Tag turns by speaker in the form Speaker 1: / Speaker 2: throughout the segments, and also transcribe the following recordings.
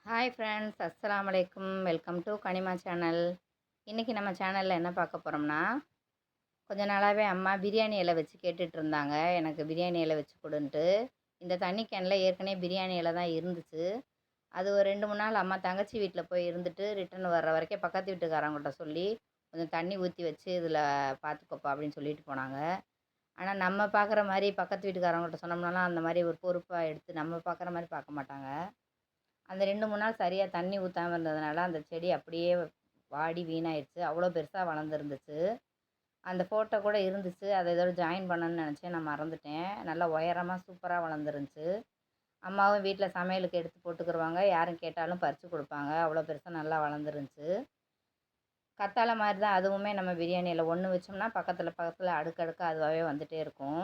Speaker 1: Hi friends, அஸ்ஸலாமு அலைக்கும். Welcome to Kanima channel. இன்றைக்கி நம்ம சேனலில் என்ன பார்க்க போகிறோம்னா, கொஞ்ச நாளாகவே அம்மா பிரியாணி இலை வச்சு கேட்டுட்டு இருந்தாங்க. எனக்கு பிரியாணி இலை வச்சு கொடுன்ட்டு. இந்த தண்ணி கேனில் ஏற்கனவே பிரியாணி இலை தான் இருந்துச்சு. அது ஒரு 2 3 நாள் அம்மா தங்கச்சி வீட்டில் போய் இருந்துட்டு ரிட்டர்ன் வர்ற வரைக்கும் பக்கத்து வீட்டுக்காரவங்கள்ட்ட சொல்லி கொஞ்சம் தண்ணி ஊற்றி வச்சு இதில் பார்த்துக்கோப்பா அப்படின்னு சொல்லிட்டு போனாங்க. ஆனால் நம்ம பார்க்குற மாதிரி பக்கத்து வீட்டுக்காரவங்கள்ட்ட சொன்னோம்னாலாம் அந்த மாதிரி ஒரு பொறுப்பாக எடுத்து நம்ம பார்க்குற மாதிரி பார்க்க மாட்டாங்க. அந்த 2 3 நாள் சரியாக தண்ணி ஊற்றாம இருந்ததுனால அந்த செடி அப்படியே வாடி வீணாயிடுச்சு. அவ்வளோ பெருசாக வளர்ந்துருந்துச்சு. அந்த ஃபோட்டோ கூட இருந்துச்சு. அதை இதோட ஜாயின் பண்ணணும்னு நினச்சேன், நான் மறந்துட்டேன். நல்லா உயரமாக சூப்பராக வளர்ந்துருந்துச்சு. அம்மாவும் வீட்டில் சமையலுக்கு எடுத்து போட்டுக்கிருவாங்க. யாரும் கேட்டாலும் பறித்து கொடுப்பாங்க. அவ்வளோ பெருசாக நல்லா வளர்ந்துருந்துச்சு. கத்தாழை மாதிரி தான் அதுவுமே. நம்ம பிரியாணியில் ஒன்று வச்சோம்னா பக்கத்தில் பக்கத்தில் அடுக்கடுக்காக அதுவாகவே வந்துகிட்டே இருக்கும்.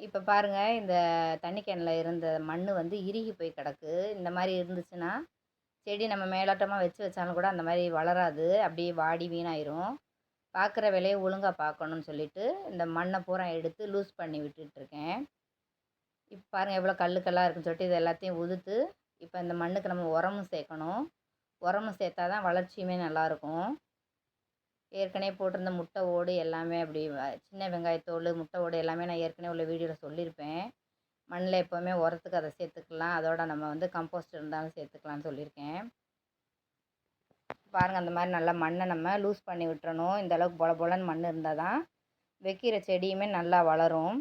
Speaker 1: இப்போ பாருங்கள், இந்த தண்ணி கேனில் இருந்த மண் வந்து இறுகி போய் கிடக்கு. இந்த மாதிரி இருந்துச்சுன்னா செடி நம்ம மேலோட்டமாக வச்சு வச்சாலும் கூட அந்த மாதிரி வளராது. அப்படியே வாடி வீணாயிரும். பார்க்குற வேலையை ஒழுங்காக பார்க்கணுன்னு சொல்லிட்டு இந்த மண்ணை பூரா எடுத்து லூஸ் பண்ணி விட்டுட்ருக்கேன். இப்போ பாருங்கள் எவ்வளோ கல்லுக்கெல்லாம் இருக்குன்னு சொல்லிட்டு இது எல்லாத்தையும் உதுத்து இப்போ இந்த மண்ணுக்கு நம்ம உரமும் சேர்க்கணும். உரமும் சேர்த்தா தான் வளர்ச்சியுமே நல்லாயிருக்கும். ஏற்கனவே போட்டிருந்த முட்டை ஓடு எல்லாமே அப்படி சின்ன வெங்காயத்தோல், முட்டை ஓடு எல்லாமே நான் ஏற்கனவே உள்ள வீடியோவில் சொல்லியிருப்பேன். மண்ணில் எப்போவுமே உரத்துக்கு அதை சேர்த்துக்கலாம். அதோட நம்ம வந்து கம்போஸ்ட் இருந்தாலும் சேர்த்துக்கலான்னு சொல்லியிருக்கேன். பாருங்கள், அந்த மாதிரி நல்லா மண்ணை நம்ம லூஸ் பண்ணி விட்டுறணும். இந்த அளவுக்கு பொல பொலன்னு மண் இருந்தால் தான் வைக்கிற செடியுமே நல்லா வளரும்.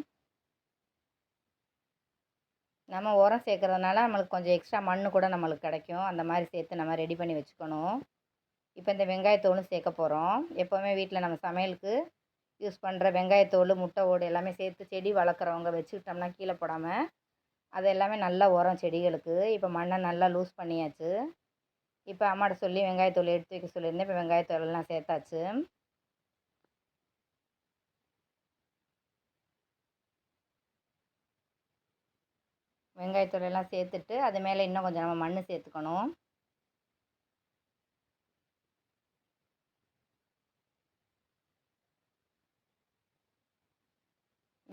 Speaker 1: நம்ம உரம் சேர்க்குறதுனால நம்மளுக்கு கொஞ்சம் எக்ஸ்ட்ரா மண் கூட நம்மளுக்கு கிடைக்கும். அந்த மாதிரி சேர்த்து நம்ம ரெடி பண்ணி வச்சுக்கணும். இப்போ இந்த வெங்காயத்தோலும் சேர்க்க போகிறோம். எப்போவுமே வீட்டில் நம்ம சமையலுக்கு யூஸ் பண்ணுற வெங்காயத்தோல், முட்டை ஓடு எல்லாமே சேர்த்து செடி வளர்க்குறவங்க வச்சுக்கிட்டோம்னா கீழே போடாமல் அது எல்லாமே நல்லா உரம் செடிகளுக்கு. இப்போ மண்ணை நல்லா லூஸ் பண்ணியாச்சு. இப்போ அம்மாட்ட சொல்லி வெங்காயத்தோல் எடுத்து வைக்க சொல்லியிருந்தேன். இப்போ வெங்காயத்தோலெல்லாம் சேர்த்தாச்சு. வெங்காயத்தோலெல்லாம் சேர்த்துட்டு அது மேலே இன்னும் கொஞ்சம் நம்ம மண் சேர்த்துக்கணும்.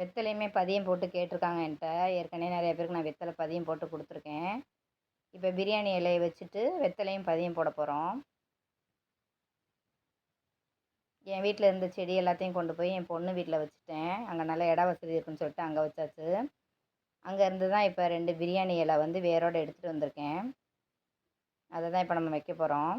Speaker 1: வெத்தலையுமே பதியம் போட்டு கேட்டிருக்காங்க என்கிட்ட. ஏற்கனவே நிறைய பேருக்கு நான் வெத்தலை பதியம் போட்டு கொடுத்துருக்கேன். இப்போ பிரியாணி இலையை வச்சுட்டு வெத்தலையும் பதியம் போட போகிறோம். என் வீட்டில் இருந்த செடி எல்லாத்தையும் கொண்டு போய் என் பொண்ணு வீட்டில் வச்சுட்டேன். அங்கே நல்ல இட வசதி இருக்குன்னு சொல்லிட்டு அங்கே வச்சாச்சு. அங்கே இருந்து தான் இப்போ 2 பிரியாணி இலை வந்து வேரோடு எடுத்துகிட்டு வந்திருக்கேன். அதை தான் இப்போ நம்ம வைக்க போகிறோம்.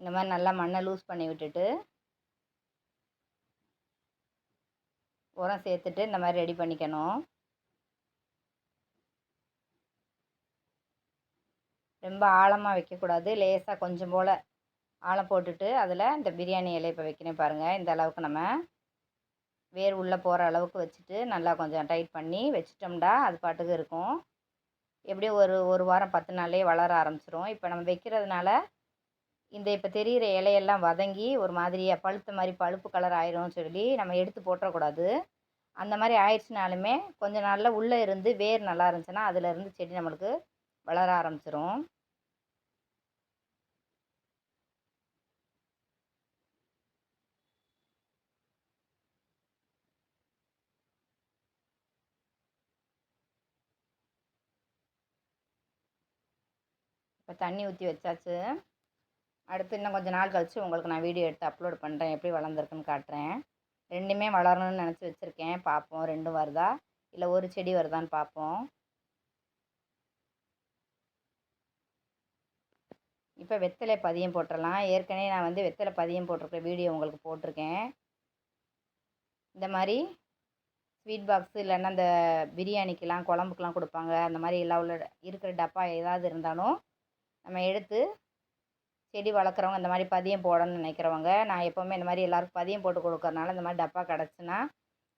Speaker 1: இந்த மாதிரி நல்லா மண்ணை லூஸ் பண்ணி விட்டுட்டு உரம் சேர்த்துட்டு இந்த மாதிரி ரெடி பண்ணிக்கணும். ரொம்ப ஆழமாக வைக்கக்கூடாது. லேசாக கொஞ்சம் போல் ஆழம் போட்டுட்டு அதில் இந்த பிரியாணி இலை இப்போ வைக்கிறேன் பாருங்கள். இந்த அளவுக்கு நம்ம வேர் உள்ளே போகிற அளவுக்கு வச்சுட்டு நல்லா கொஞ்சம் டைட் பண்ணி வச்சிட்டோம்டா அது பாட்டுக்கு இருக்கும். எப்படியும் ஒரு வாரம் 10 நாள்லேயே வளர ஆரம்பிச்சிரும். இப்போ நம்ம வைக்கிறதுனால இந்த இப்போ தெரிகிற இலையெல்லாம் வதங்கி ஒரு மாதிரியாக பழுத்த மாதிரி பழுப்பு கலர் ஆயிரும்னு சொல்லி நம்ம எடுத்து போட்டுறக்கூடாது. அந்த மாதிரி ஆயிடுச்சுனாலுமே கொஞ்ச நாளில் உள்ளே இருந்து வேர் நல்லா இருந்துச்சுன்னா அதிலேருந்து செடி நம்மளுக்கு வளர ஆரம்பிச்சிரும். இப்போ தண்ணி ஊற்றி வச்சாச்சு. அடுத்து இன்னும் கொஞ்சம் நாள் கழித்து உங்களுக்கு நான் வீடியோ எடுத்து அப்லோட் பண்ணுறேன். எப்படி வளர்ந்துருக்குன்னு காட்டுறேன். 2மே வளரணும்னு நினச்சி வச்சுருக்கேன். பார்ப்போம் 2 வருதா இல்லை ஒரு செடி வருதான்னு பார்ப்போம். இப்போ வெத்தலை பதியம் போட்டுடலாம். ஏற்கனவே நான் வந்து வெத்தலை பதியம் போட்டிருக்க வீடியோ உங்களுக்கு போட்டிருக்கேன். இந்த மாதிரி ஸ்வீட் பாக்ஸு இல்லைன்னா இந்த பிரியாணிக்கெலாம் குழம்புக்கெலாம் கொடுப்பாங்க. அந்த மாதிரி எல்லாம் உள்ள இருக்கிற டப்பா ஏதாவது இருந்தாலும் நம்ம எடுத்து செடி வளர்க்குறவங்க இந்த மாதிரி பதியம் போடணும்னு நினைக்கிறவங்க, நான் எப்போவுமே இந்த மாதிரி எல்லாருக்கும் பதியம் போட்டு கொடுக்கறனால இந்த மாதிரி டப்பா கிடச்சுன்னா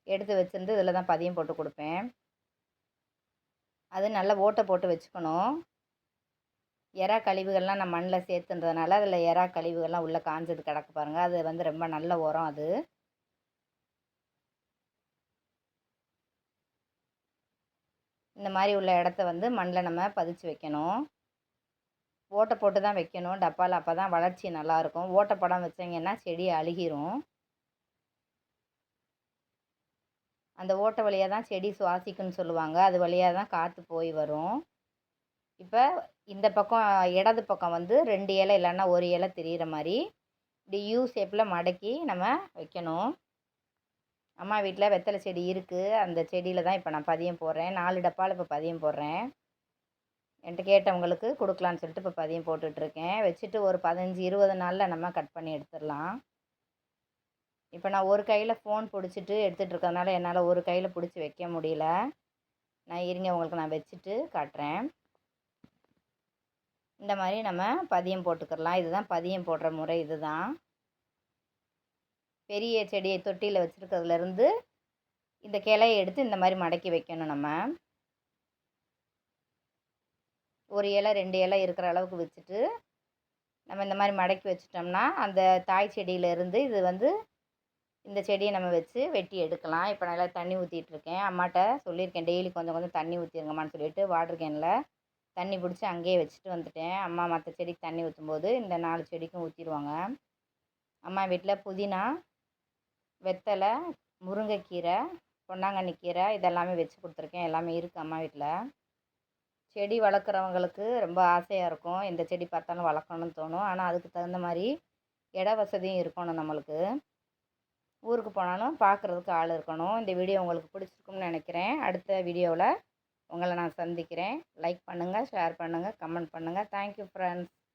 Speaker 1: எடுத்து வச்சுருந்து இதில் தான் பதியம் போட்டு கொடுப்பேன். அது நல்லா ஓட்டை போட்டு வச்சுக்கணும். எறா கழிவுகள்லாம் நான் மண்ணில் சேர்த்துன்றதுனால அதில் எறா கழிவுகள்லாம் உள்ளே காஞ்சது கிடக்கு பாருங்கள். அது வந்து ரொம்ப நல்ல உரம் அது. இந்த மாதிரி உள்ள இடத்த வந்து மண்ணில் நம்ம பதிச்சு வைக்கணும். ஓட்டை போட்டு தான் வைக்கணும் டப்பாவில். அப்போ தான் வளர்ச்சி நல்லாயிருக்கும். ஓட்டை போடாமல் வச்சிங்கன்னா செடி அழுகிரும். அந்த ஓட்டை வழியாக தான் செடி சுவாசிக்குன்னு சொல்லுவாங்க. அது வழியாக தான் காற்று போய் வரும். இப்போ இந்த பக்கம் இடது பக்கம் வந்து 2 இலை இல்லைன்னா 1 இலை தெரியிற மாதிரி இப்படி யூ ஷேப்பில் மடக்கி நம்ம வைக்கணும். அம்மா வீட்டில் வெத்தலை செடி இருக்குது. அந்த செடியில் தான் இப்போ நான் பதியம் போடுறேன். 4 டப்பாவில் இப்போ பதியம் போடுறேன். என்கிட்ட கேட்டவங்களுக்கு கொடுக்கலான்னு சொல்லிட்டு இப்போ பதியம் போட்டுட்ருக்கேன். வச்சுட்டு ஒரு 15-20 நாளில் நம்ம கட் பண்ணி எடுத்துடலாம். இப்போ நான் ஒரு கையில் ஃபோன் பிடிச்சிட்டு எடுத்துகிட்டு இருக்கிறதுனால என்னால் ஒரு கையில் பிடிச்சி வைக்க முடியல. நான் இருங்க உங்களுக்கு நான் வச்சுட்டு காட்டுறேன். இந்த மாதிரி நம்ம பதியம் போட்டுக்கிறலாம். இதுதான் பதியம் போடுற முறை. இதுதான் பெரிய செடியை தொட்டியில் வச்சுருக்கிறதுலேருந்து இந்த கிளையை எடுத்து இந்த மாதிரி மடக்கி வைக்கணும். நம்ம ஒரு இலை 2 இலை இருக்கிற அளவுக்கு வச்சுட்டு நம்ம இந்த மாதிரி மடக்கி வச்சிட்டோம்னா அந்த தாய் செடியிலேருந்து இது வந்து இந்த செடியை நம்ம வச்சு வெட்டி எடுக்கலாம். இப்போ நல்லா தண்ணி ஊற்றிட்டுருக்கேன். அம்மாட்ட சொல்லியிருக்கேன் டெய்லி கொஞ்சம் கொஞ்சம் தண்ணி ஊற்றிருங்கம்மான்னு சொல்லிட்டு வாட்டர் கேனில் தண்ணி பிடிச்சி அங்கேயே வச்சுட்டு வந்துட்டேன். அம்மா மற்ற செடிக்கு தண்ணி ஊற்றும்போது இந்த 4 செடிக்கும் ஊற்றிடுவாங்க. அம்மா வீட்டில் புதினா, வெத்தலை, முருங்கைக்கீரை, பொன்னாங்கண்ணி கீரை இதெல்லாமே வச்சு கொடுத்துருக்கேன். எல்லாமே இருக்குது அம்மா வீட்டில். செடி வளர்க்குறவங்களுக்கு ரொம்ப ஆசையாக இருக்கும். எந்த செடி பார்த்தாலும் வளர்க்கணும்னு தோணும். ஆனால் அதுக்கு தகுந்த மாதிரி இட வசதியும் இருக்கணும் நம்மளுக்கு. ஊருக்கு போனாலும் பார்க்குறதுக்கு ஆள் இருக்கணும். இந்த வீடியோ உங்களுக்கு பிடிச்சிருக்கும்னு நினைக்கிறேன். அடுத்த வீடியோவில் உங்களை நான் சந்திக்கிறேன். லைக் பண்ணுங்கள், ஷேர் பண்ணுங்கள், கமெண்ட் பண்ணுங்கள். Thank you friends.